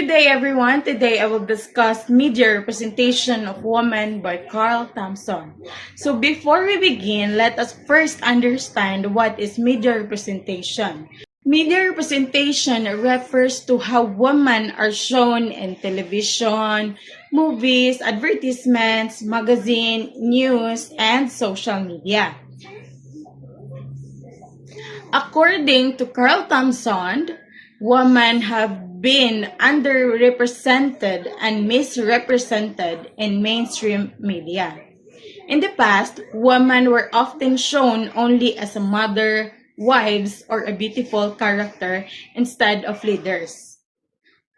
Good day, everyone. Today I will discuss media representation of women by Carl Thompson. So before we begin, let us first understand what is media representation. Media representation refers to how women are shown in television, movies, advertisements, magazine, news, and social media. According to Carl Thompson, women have been underrepresented and misrepresented in mainstream media. In the past, women were often shown only as a mother, wives, or a beautiful character instead of leaders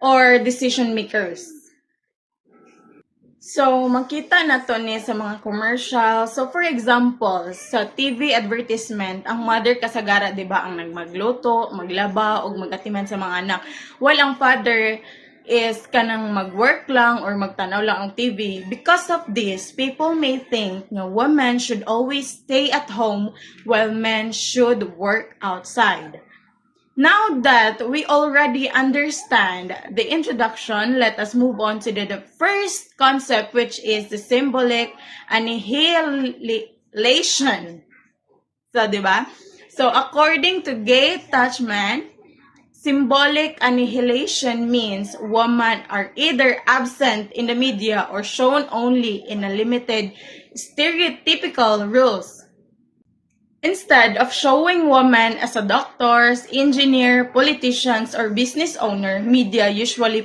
or decision makers. So, makita na to ni sa mga commercial. So, for example, sa TV advertisement, ang mother kasagara, di ba, ang nagmagluto, maglaba, o magatiman sa mga anak. While ang father is kanang mag-work lang or magtanaw lang ang TV. Because of this, people may think na women should always stay at home while men should work outside. Now that we already understand the introduction, let us move on to the first concept, which is the symbolic annihilation. So, diba? So, according to Gay Touchman, symbolic annihilation means women are either absent in the media or shown only in a limited stereotypical rules. Instead of showing women as a doctors, engineer, politicians, or business owner, media usually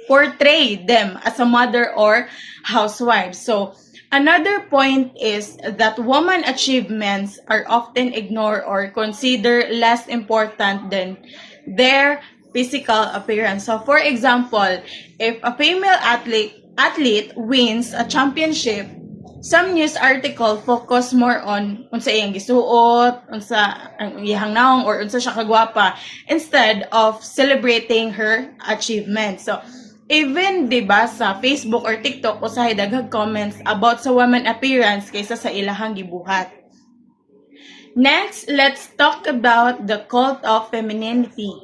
portray them as a mother or housewife. So, another point is that women achievements are often ignored or considered less important than their physical appearance. So, for example, if a female athlete wins a championship, some news article focus more on unsa iyang gisuot, unsa ang iyang naong, or unsa siya kagwapa, instead of celebrating her achievements. So, even diba sa Facebook or TikTok, usahay daghang comments about sa woman appearance kaysa sa ilahang gibuhat. Next, let's talk about the cult of femininity.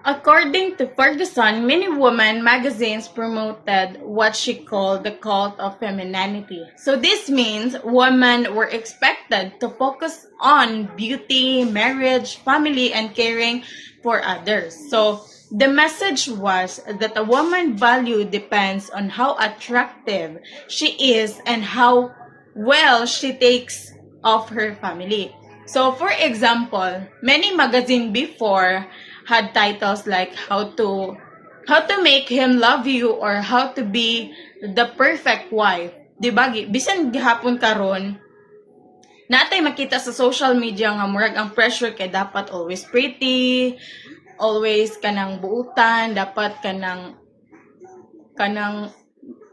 According to Ferguson, many women magazines promoted what she called the cult of femininity. So this means women were expected to focus on beauty, marriage, family, and caring for others. So the message was that a woman's value depends on how attractive she is and how well she takes of her family. So for example, many magazines before had titles like how to make him love you or how to be the perfect wife. Diba? Bisan gihapon karon, natay makita sa social media nga murag ang pressure kay dapat always pretty, always kanang buutan, dapat kanang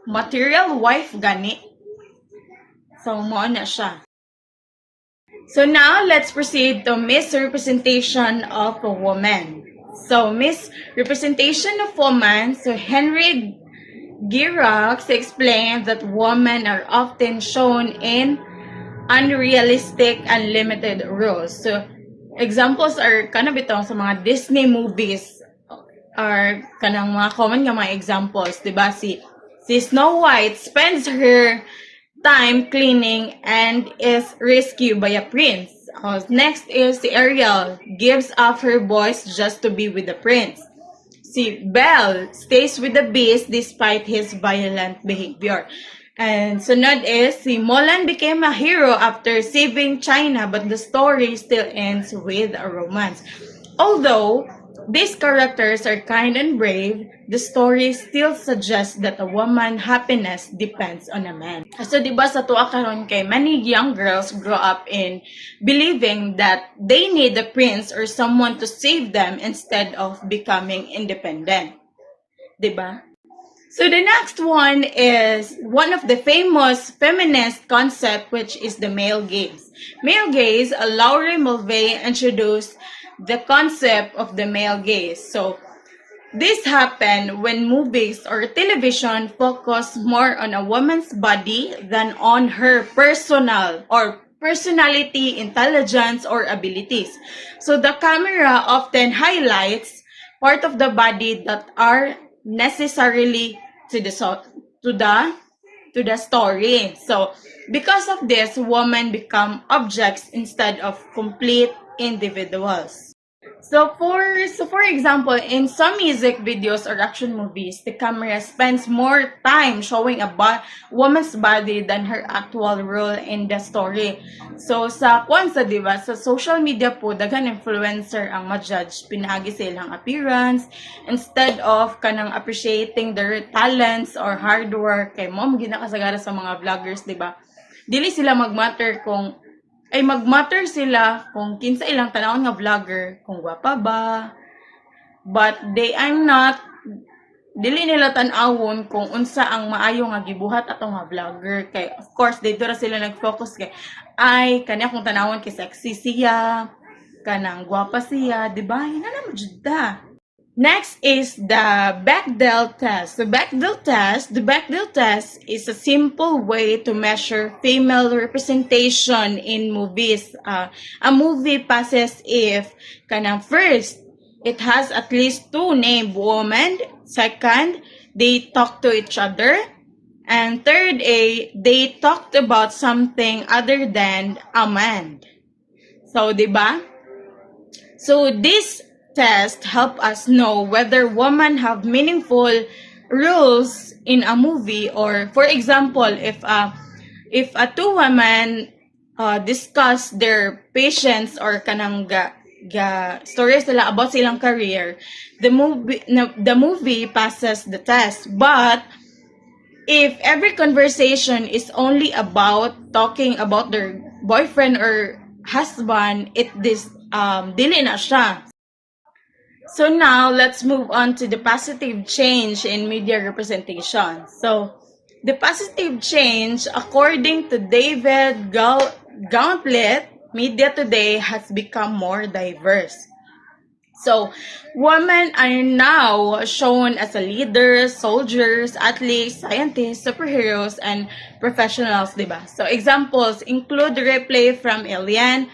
material wife gani. So mo na siya. So now, let's proceed to misrepresentation of a woman. So, misrepresentation of woman. So, Henry Giroux explained that women are often shown in unrealistic and limited roles. So, examples are kanang bitong sa mga Disney movies are kanang mga common nga mga examples. Diba? Si Snow White spends her time cleaning and is rescued by a prince. Next is si Ariel gives up her voice just to be with the prince. Si Belle stays with the beast despite his violent behavior. And sunod is si Mulan became a hero after saving China, but the story still ends with a romance. Although these characters are kind and brave, the story still suggests that a woman's happiness depends on a man. So, diba sa tuwa karon kay many young girls grow up in believing that they need a prince or someone to save them instead of becoming independent. Diba? So, the next one is one of the famous feminist concept, which is the male gaze. Male gaze, Laurie Mulvey introduced the concept of the male gaze. So, this happened when movies or television focus more on a woman's body than on her personality, intelligence, or abilities. So, the camera often highlights part of the body that are necessarily to the to the story. So, because of this, women become objects instead of complete individuals. So for example, in some music videos or action movies, the camera spends more time showing a woman's body than her actual role in the story. So sa kwansa, di ba, sa social media po, daghan influencer ang ma-judge pinaagi sa ilang appearance instead of kanang appreciating their talents or hard work. Kay mo ginakasagara sa mga vloggers, di ba? Dili sila magmatter kung magmatter sila kung kinsa ilang tanawon nga vlogger, kung gwapa ba. But they are not, dili nila tanawon kung unsa ang maayo nga gibuhat atong nga vlogger. Kay of course, dito ra sila nag-focus kay kanya kung tanawon kay sexy siya, kanang gwapa siya, di ba? Hinana mo jud ta. Next is the Bechdel test. The Bechdel test is a simple way to measure female representation in movies. A movie passes if kanang first, it has at least 2 named women. Second, they talk to each other. And third, they talked about something other than a man. So, diba? So, this test help us know whether women have meaningful roles in a movie, or for example, if two women discuss their patients or kanang stories nila about silang career, the movie passes the test. But if every conversation is only about talking about their boyfriend or husband, dili na siya. So now, let's move on to the positive change in media representation. So, the positive change, according to David Gauntlet, media today has become more diverse. So, women are now shown as leaders, soldiers, athletes, scientists, superheroes, and professionals, diba? So, examples include Ripley from Alien,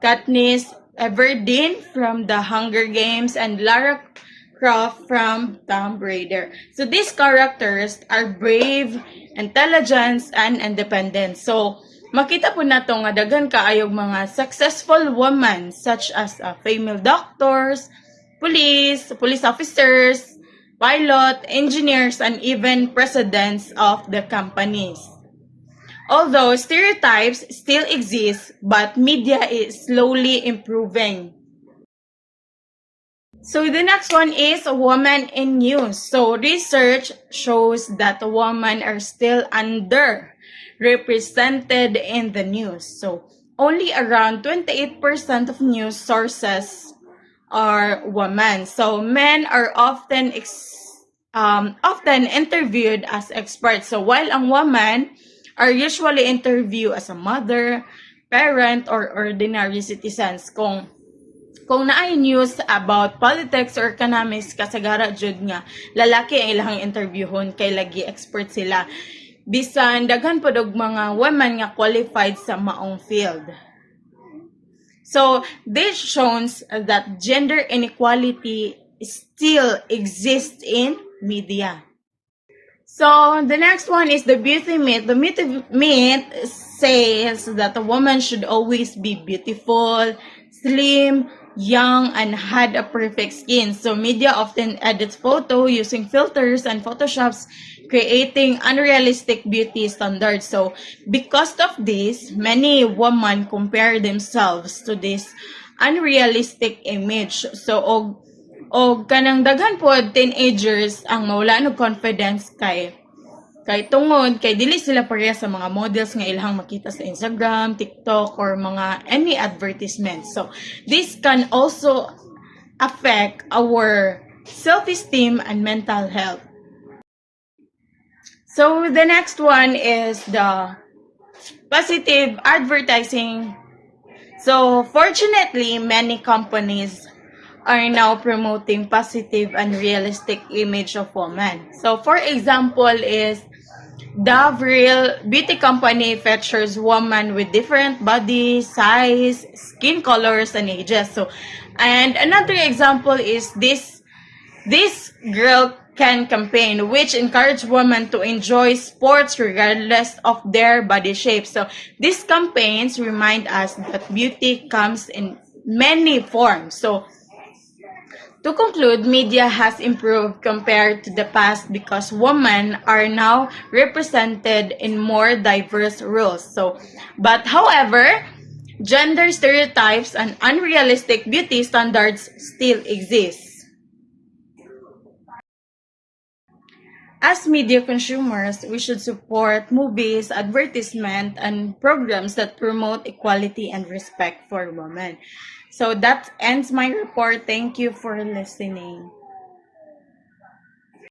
Katniss Everdeen from The Hunger Games, and Lara Croft from Tomb Raider. So these characters are brave, intelligent, and independent. So makita po nato nga daghan kaayog mga successful women such as female doctors, police officers, pilot, engineers, and even presidents of the companies. Although stereotypes still exist, but media is slowly improving. So the next one is women in news. So research shows that women are still underrepresented in the news. So only around 28% of news sources are women. So men are often interviewed as experts. So while ang women are usually interviewed as a mother, parent, or ordinary citizens. Kung naay news about politics or economics, kasagara jud nga lalaki ang ilang interviewon kay lagi expert sila. Bisan daghan pod og mga women nga qualified sa maong field. So this shows that gender inequality still exists in media. So, the next one is the beauty myth. The myth says that a woman should always be beautiful, slim, young, and had a perfect skin. So, media often edits photo using filters and photoshops, creating unrealistic beauty standards. So, because of this, many women compare themselves to this unrealistic image. So, o kanang daghan po teenagers ang mawala ng confidence kay tungod kay dili sila pareha sa mga models nga ilhang makita sa Instagram, TikTok, or mga any advertisement. So this can also affect our self-esteem and mental health. So the next one is the positive advertising. So fortunately, many companies are now promoting positive and realistic image of women. So, for example, is Dove Real Beauty Company features women with different body, size, skin colors, and ages. So, and another example is this girl Can campaign, which encourage women to enjoy sports regardless of their body shape. So these campaigns remind us that beauty comes in many forms. So to conclude, media has improved compared to the past because women are now represented in more diverse roles. So, but however, gender stereotypes and unrealistic beauty standards still exist. As media consumers, we should support movies, advertisement, and programs that promote equality and respect for women. So that ends my report. Thank you for listening.